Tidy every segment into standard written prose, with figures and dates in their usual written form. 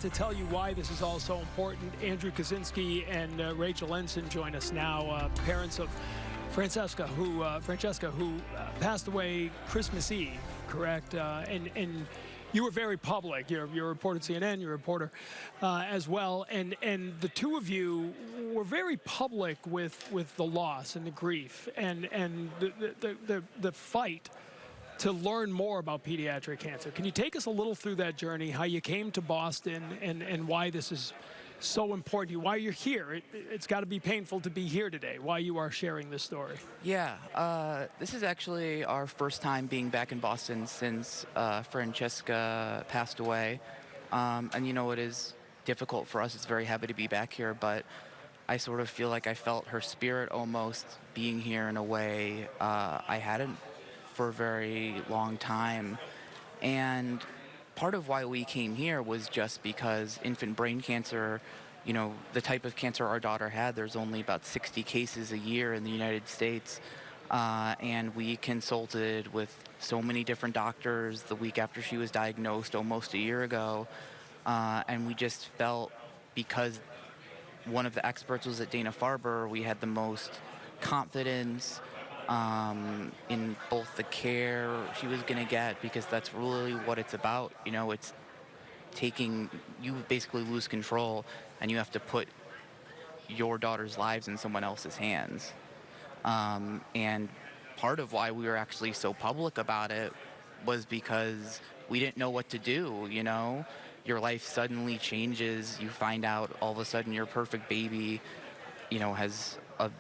to tell you why this is all so important, Andrew Kaczynski and Rachel Ensign join us now, parents of Francesca, who passed away Christmas Eve, correct? And you were very public. You're a reporter at CNN. You're a reporter as well. And the two of you were very public with the loss and the grief and the fight to learn more about pediatric cancer. Can you take us a little through that journey, how you came to Boston and why this is so important to you, why you're here? It's got to be painful to be here today, why you are sharing this story. Yeah, this is actually our first time being back in Boston since Francesca passed away. And you know, it is difficult for us. It's very happy to be back here, but I sort of feel like I felt her spirit almost being here in a way I hadn't for a very long time. And part of why we came here was just because infant brain cancer, you know, the type of cancer our daughter had, there's only about 60 cases a year in the United States. And we consulted with so many different doctors the week after she was diagnosed almost a year ago. And we just felt, because one of the experts was at Dana-Farber, we had the most confidence in both the care she was going to get, because that's really what it's about. You know, it's taking, you basically lose control and you have to put your daughter's lives in someone else's hands. And part of why we were actually so public about it was because we didn't know what to do. You know, your life suddenly changes. You find out all of a sudden your perfect baby, you know, has a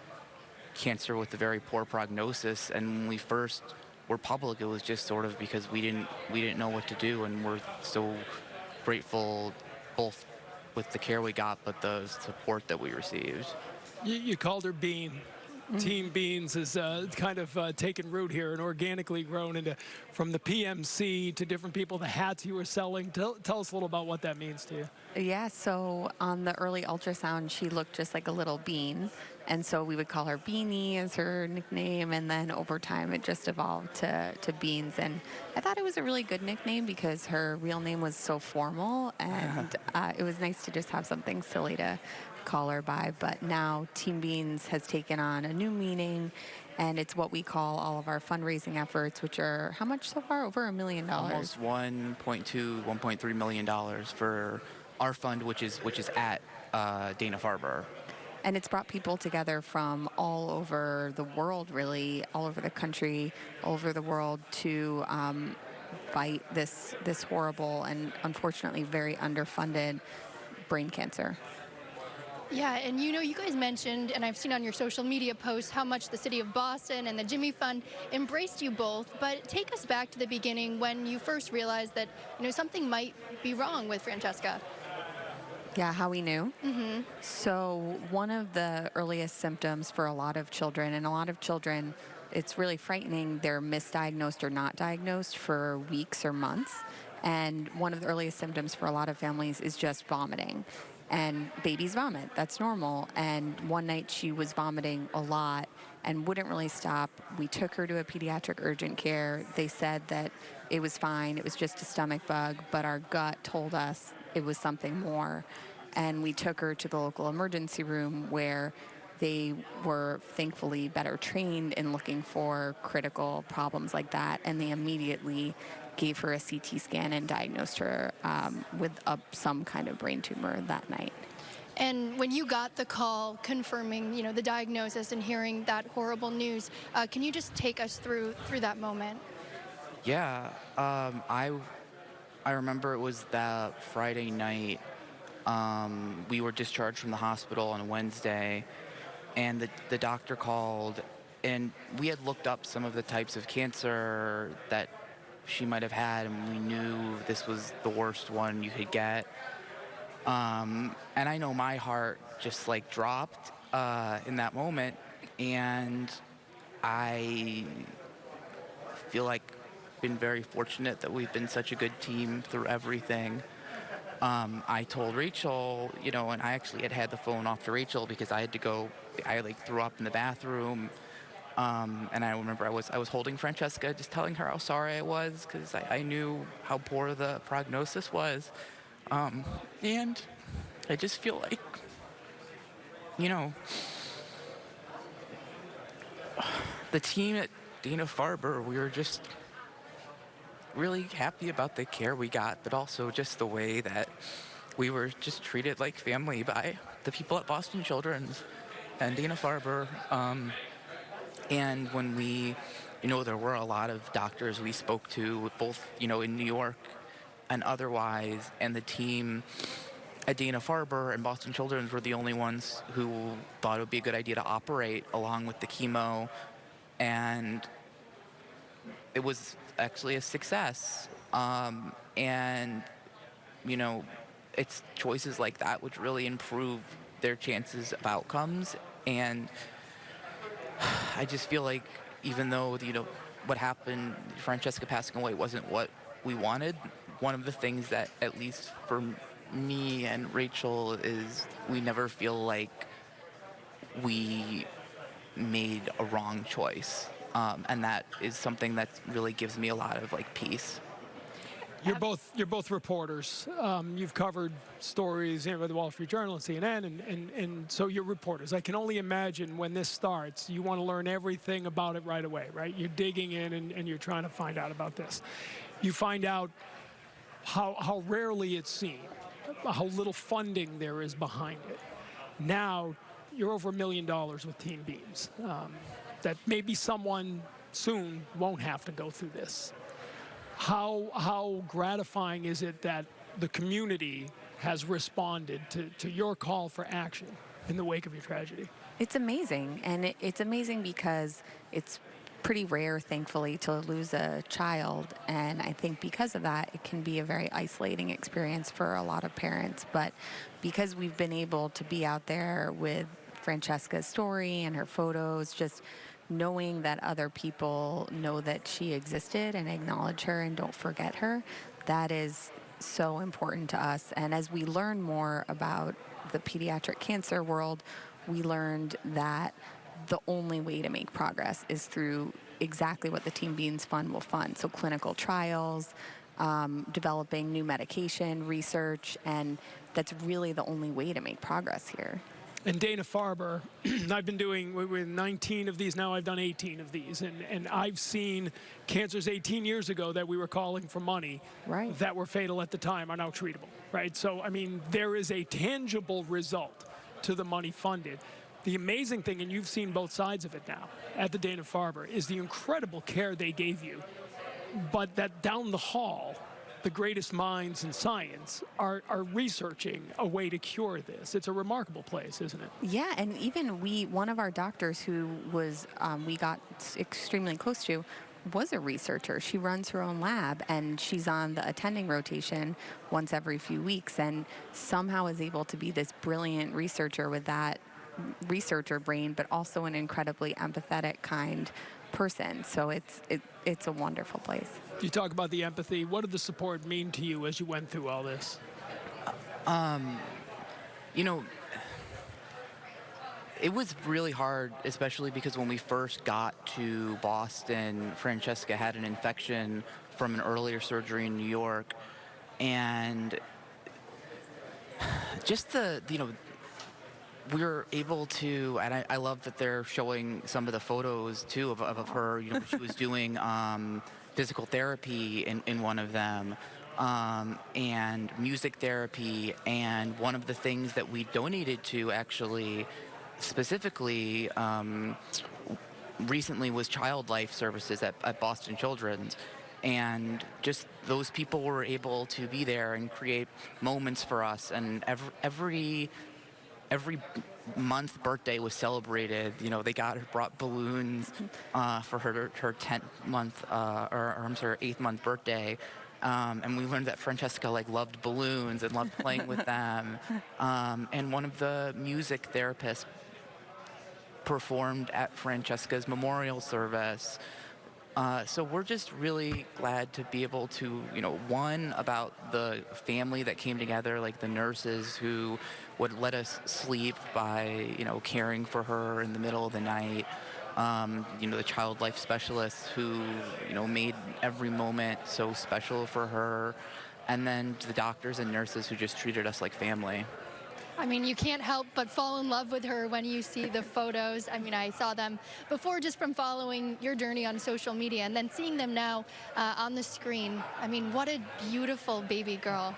cancer with a very poor prognosis. And when we first were public, it was just sort of because we didn't know what to do, and we're so grateful both with the care we got but the support that we received. You called her Bean. Team Beans has kind of taken root here and organically grown into, from the PMC to different people, the hats you were selling. Tell us a little about what that means to you. Yeah, so on the early ultrasound, she looked just like a little bean. And so we would call her Beanie as her nickname. And then over time, it just evolved to Beans. And I thought it was a really good nickname because her real name was so formal. And it was nice to just have something silly to call her by. But now Team Beans has taken on a new meaning, and it's what we call all of our fundraising efforts, which are how much so far? Over $1 million. Almost $1.3 million for our fund, which is at Dana-Farber. And it's brought people together from all over the world, really, all over the country, all over the world, to fight this horrible and unfortunately very underfunded brain cancer. Yeah, and you know, you guys mentioned, and I've seen on your social media posts, how much the city of Boston and the Jimmy Fund embraced you both. But take us back to the beginning when you first realized that, you know, something might be wrong with Francesca. Yeah, how we knew. So one of the earliest symptoms for a lot of children, and a lot of children, it's really frightening, they're misdiagnosed or not diagnosed for weeks or months. And one of the earliest symptoms for a lot of families is just vomiting. And babies vomit, that's normal. And one night she was vomiting a lot and wouldn't really stop. We took her to a pediatric urgent care. They said that it was fine, it was just a stomach bug, but our gut told us it was something more. And we took her to the local emergency room, where they were thankfully better trained in looking for critical problems like that. And they immediately gave her a CT scan and diagnosed her with some kind of brain tumor that night. And when you got the call confirming, you know, the diagnosis and hearing that horrible news, can you just take us through that moment? Yeah, I remember it was that Friday night. We were discharged from the hospital on Wednesday, and the doctor called, and we had looked up some of the types of cancer that she might have had, and we knew this was the worst one you could get. And I know my heart just like dropped in that moment, and I feel like been very fortunate that we've been such a good team through everything. I told Rachel, you know, and I actually had the phone off to Rachel because I had to go, I like threw up in the bathroom. And I remember I was holding Francesca, just telling her how sorry I was, because I knew how poor the prognosis was. And I just feel like, you know, the team at Dana-Farber, we were just really happy about the care we got, but also just the way that we were just treated like family by the people at Boston Children's and Dana-Farber. And when we, there were a lot of doctors we spoke to, both, in New York and otherwise, and the team at Dana-Farber and Boston Children's were the only ones who thought it would be a good idea to operate along with the chemo. And it was actually a success. And, it's choices like that which really improve their chances of outcomes. And I just feel like even though, what happened, Francesca passing away, wasn't what we wanted, one of the things that, at least for me and Rachel, is we never feel like we made a wrong choice. And that is something that really gives me a lot of peace. You're both reporters. You've covered stories with the Wall Street Journal and CNN, and so you're reporters. I can only imagine when this starts, you want to learn everything about it right away, right? You're digging in and you're trying to find out about this. You find out how rarely it's seen, how little funding there is behind it. Now, you're over $1 million with Teen Beams. That maybe someone soon won't have to go through this. How gratifying is it that the community has responded to your call for action in the wake of your tragedy? It's amazing, and it's amazing because it's pretty rare, thankfully, to lose a child, and I think because of that, it can be a very isolating experience for a lot of parents. But because we've been able to be out there with Francesca's story and her photos, just knowing that other people know that she existed and acknowledge her and don't forget her, that is so important to us. And as we learn more about the pediatric cancer world, we learned that the only way to make progress is through exactly what the Teen Beams Fund will fund. So clinical trials, developing new medication, research, and that's really the only way to make progress here. And Dana-Farber, I've been doing with 19 of these now. I've done 18 of these, and I've seen cancers 18 years ago that we were calling for money, right, that were fatal at the time are now treatable, right? So, I mean, there is a tangible result to the money funded. The amazing thing, and you've seen both sides of it now at the Dana-Farber, is the incredible care they gave you, but that down the hall, the greatest minds in science are researching a way to cure this. It's a remarkable place, isn't it? Yeah, and even one of our doctors who was, we got extremely close to, was a researcher. She runs her own lab, and she's on the attending rotation once every few weeks, and somehow is able to be this brilliant researcher with that researcher brain, but also an incredibly empathetic, kind person. So it's a wonderful place. You talk about the empathy. What did the support mean to you as you went through all this? It was really hard, especially because when we first got to Boston, Francesca had an infection from an earlier surgery in New York. And just we were able to, and I love that they're showing some of the photos too of her. She was doing physical therapy in one of them, and music therapy. And one of the things that we donated to, actually, specifically recently, was child life services at Boston Children's. And just those people were able to be there and create moments for us. And every month birthday was celebrated. They brought balloons for her 10th month, her 8th month birthday. And we learned that Francesca loved balloons and loved playing with them. And one of the music therapists performed at Francesca's memorial service. So we're just really glad to be able to, one, about the family that came together, like the nurses who would let us sleep by, caring for her in the middle of the night. The child life specialists who, made every moment so special for her. and then the doctors and nurses who just treated us like family. I mean, you can't help but fall in love with her when you see the photos. I mean, I saw them before just from following your journey on social media, and then seeing them now on the screen. I mean, what a beautiful baby girl.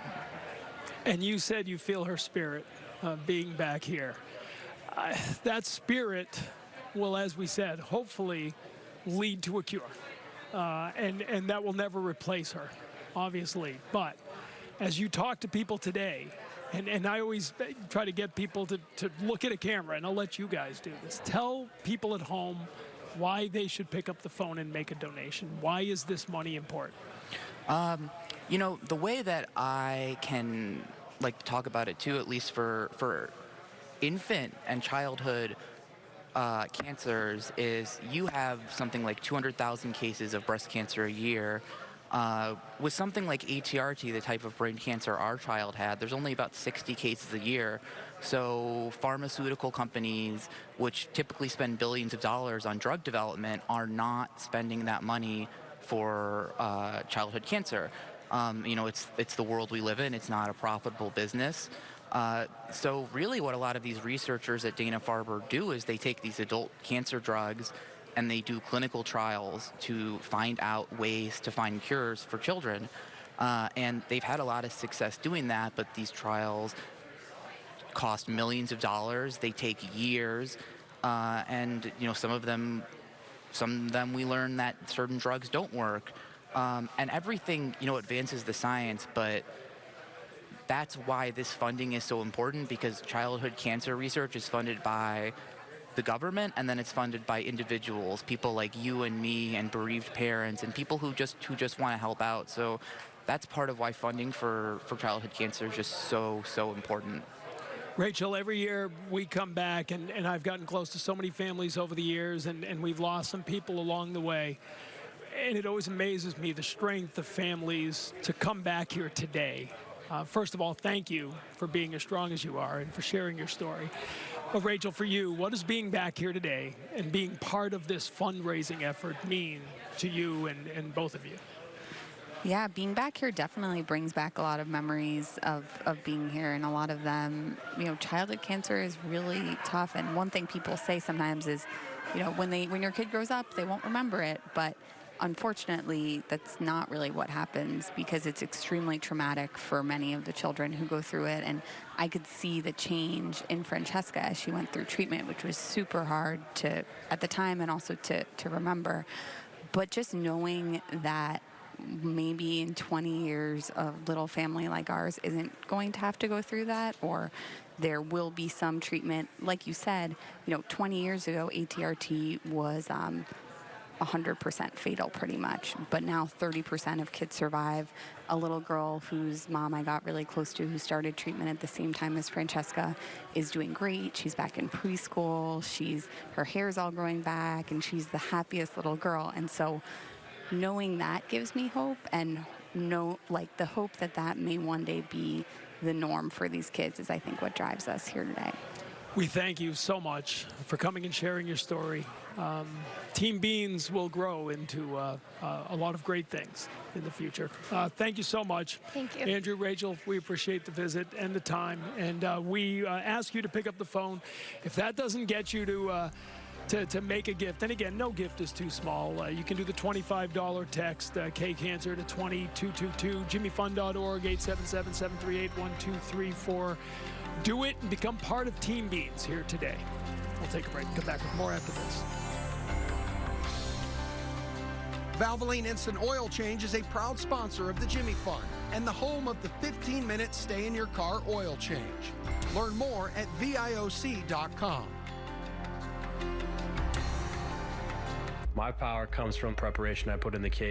And you said you feel her spirit being back here. That spirit will, as we said, hopefully lead to a cure. And that will never replace her, obviously. But as you talk to people today, and I always try to get people to look at a camera, and I'll let you guys do this. Tell people at home why they should pick up the phone and make a donation. Why is this money important? You know, the way that I can talk about it too, at least for infant and childhood cancers, is you have something like 200,000 cases of breast cancer a year. With something like ATRT, the type of brain cancer our child had, there's only about 60 cases a year. So pharmaceutical companies, which typically spend billions of dollars on drug development, are not spending that money for childhood cancer. You know, it's the world we live in. It's not a profitable business. So really what a lot of these researchers at Dana-Farber do is they take these adult cancer drugs and they do clinical trials to find out ways to find cures for children. And they've had a lot of success doing that, but these trials cost millions of dollars. They take years. And, you know, some of them we learn that certain drugs don't work. And everything, you know, advances the science, but that's why this funding is so important, because childhood cancer research is funded by the government, and then it's funded by individuals, people like you and me and bereaved parents and people who just want to help out. So that's part of why funding for childhood cancer is just so important. Rachel, every year we come back, and I've gotten close to so many families over the years, and we've lost some people along the way. And it always amazes me, the strength of families to come back here today. First of all, thank you for being as strong as you are and for sharing your story. But Rachel, for you, what does being back here today and being part of this fundraising effort mean to you and both of you? Yeah, being back here definitely brings back a lot of memories of being here, and a lot of them, you know, childhood cancer is really tough. And one thing people say sometimes is, you know, when your kid grows up, they won't remember it, but unfortunately, that's not really what happens, because it's extremely traumatic for many of the children who go through it. And I could see the change in Francesca as she went through treatment, which was super hard at the time and also to remember. But just knowing that maybe in 20 years a little family like ours isn't going to have to go through that, or there will be some treatment. Like you said, you know, 20 years ago, ATRT was 100% fatal pretty much, but now 30% of kids survive. A little girl whose mom I got really close to, who started treatment at the same time as Francesca, is doing great. She's back in preschool. Her hair's all growing back, and she's the happiest little girl. And so knowing that gives me hope, and the hope that may one day be the norm for these kids is, I think, what drives us here today. We thank you so much for coming and sharing your story. Team Beans will grow into a lot of great things in the future. Thank you so much. Thank you. Andrew, Rachel, we appreciate the visit and the time. And we ask you to pick up the phone. If that doesn't get you to make a gift, and again, no gift is too small. You can do the $25 text, K-Cancer, to 20222, jimmyfund.org, 877-738-1234. Do it and become part of Team Beans here today. We'll take a break and come back with more after this. Valvoline Instant Oil Change is a proud sponsor of the Jimmy Fund and the home of the 15-minute stay-in-your-car oil change. Learn more at VIOC.com. My power comes from preparation I put in the cage.